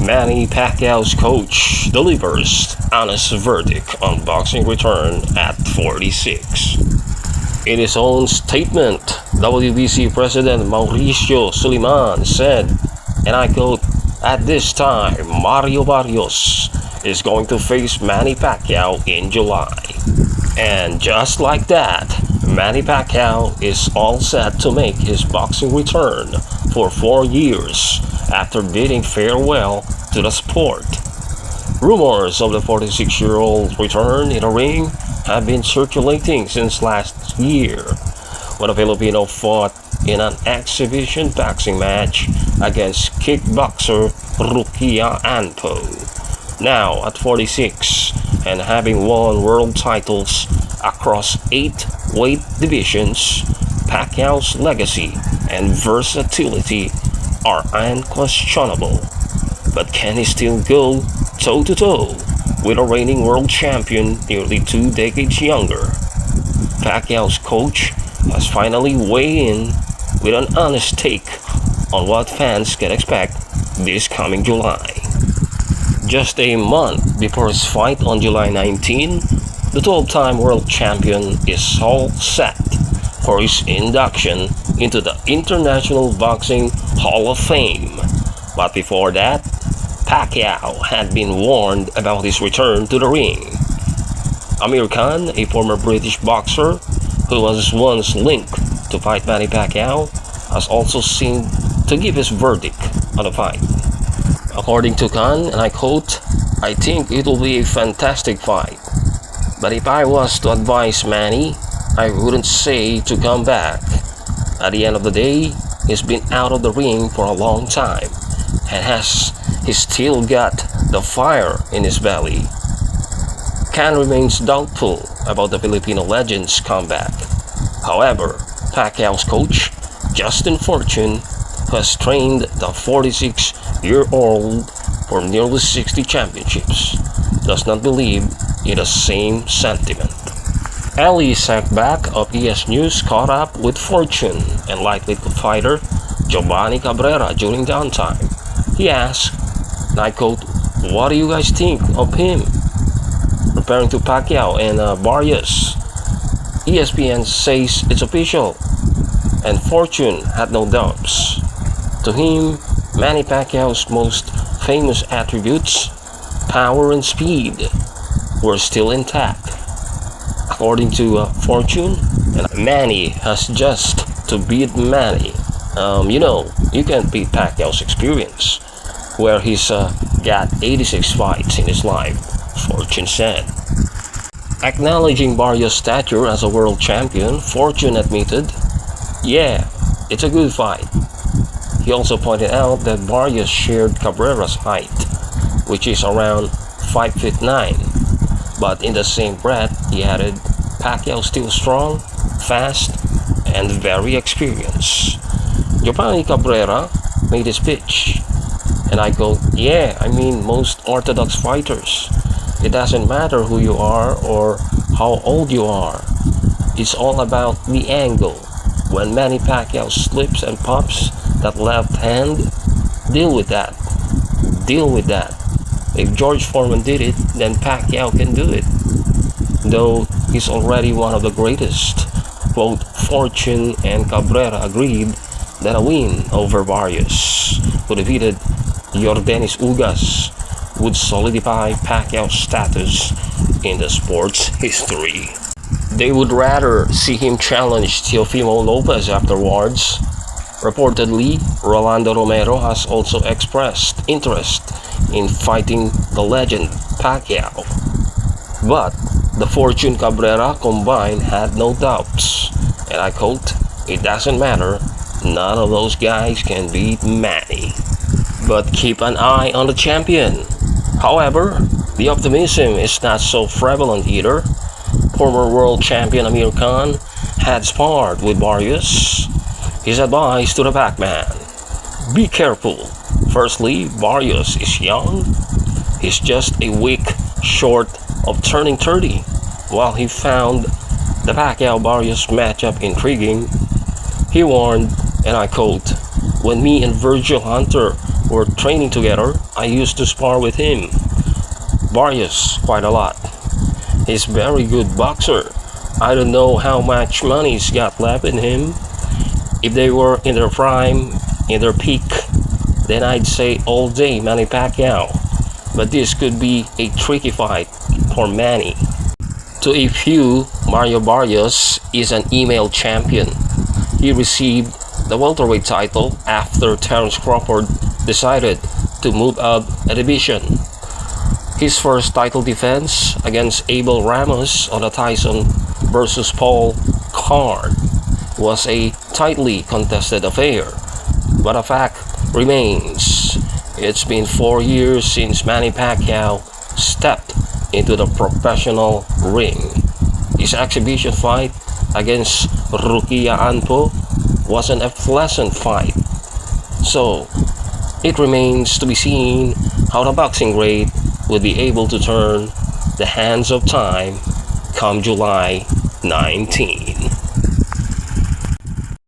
Manny Pacquiao's coach delivers honest verdict on boxing return at 46. In his own statement, WBC President Mauricio Suleiman said, and I quote, "At this time, Mario Barrios is going to face Manny Pacquiao in July." And just like that, Manny Pacquiao is all set to make his boxing return for 4 years after bidding farewell to the sport. Rumors of the 46-year-old's return in the ring have been circulating since last year, when a Filipino fought in an exhibition boxing match against kickboxer Rukia Anpo. Now at 46 and having won world titles across 8 weight divisions, Pacquiao's legacy and versatility are unquestionable. But can he still go toe-to-toe with a reigning world champion nearly 2 decades younger? Pacquiao's coach has finally weighed in with an honest take on what fans can expect this coming July. Just a month before his fight on July 19, the 12-time world champion is all set for his induction into the International Boxing Hall of Fame. But before that, Pacquiao had been warned about his return to the ring. Amir Khan, a former British boxer who was once linked to fight Manny Pacquiao, has also seemed to give his verdict on the fight. According to Khan, and I quote, "I think it will be a fantastic fight. But if I was to advise Manny, I wouldn't say to come back. At the end of the day, he's been out of the ring for a long time and he's still got the fire in his belly." Khan remains doubtful about the Filipino legend's comeback. However, Pacquiao's coach, Justin Fortune, who has trained the 46-year-old for nearly 60 championships, does not believe in the same sentiment. Ali Sackback of ES News caught up with Fortune and lightweight fighter Giovanni Cabrera during downtime. He asked, and I quote, "What do you guys think of him?" Referring to Pacquiao and Barrios. ESPN says it's official, and Fortune had no doubts. To him, Manny Pacquiao's most famous attributes, power and speed, were still intact. According to Fortune, Manny has just to beat Manny. You can't beat Pacquiao's experience, where he's got 86 fights in his life, Fortune said. Acknowledging Barrios' stature as a world champion, Fortune admitted, "Yeah, it's a good fight." He also pointed out that Barrios shared Cabrera's height, which is around 5'9". But in the same breath, he added, Pacquiao still strong, fast, and very experienced. Giovanni Cabrera made his pitch, and I go, "Yeah, I mean most orthodox fighters. It doesn't matter who you are or how old you are. It's all about the angle. When Manny Pacquiao slips and pops that left hand, deal with that. Deal with that. If George Foreman did it, then Pacquiao can do it. Though he's already one of the greatest." Both Fortune and Cabrera agreed that a win over Barrios, who defeated Yordenis Ugas, would solidify Pacquiao's status in the sport's history. They would rather see him challenge Teofimo Lopez afterwards. Reportedly, Rolando Romero has also expressed interest in fighting the legend Pacquiao. But the Fortune Cabrera combine had no doubts, and I quote, "It doesn't matter, none of those guys can beat Manny." But keep an eye on the champion. However, the optimism is not so prevalent either. Former world champion Amir Khan had sparred with Barrios. His advice to the Pacman: be careful. Firstly, Barrios is young. He's just a week short of turning 30. While he found the Pacquiao-Barrios matchup intriguing, he warned, and I quote, "When me and Virgil Hunter were training together, I used to spar with him, Barrios, quite a lot. He's a very good boxer. I don't know how much money's got left in him. If they were in their prime, in their peak, then I'd say all day Manny Pacquiao. But this could be a tricky fight for Manny. To a few, Mario Barrios is an email champion. He received the welterweight title after Terence Crawford decided to move up a division. His first title defense against Abel Ramos on the Tyson versus Paul card was a tightly contested affair. But the fact remains, it's been 4 years since Manny Pacquiao stepped into the professional ring. His exhibition fight against Rukia Anpo wasn't a pleasant fight. So, it remains to be seen how the boxing great will be able to turn the hands of time come July 19.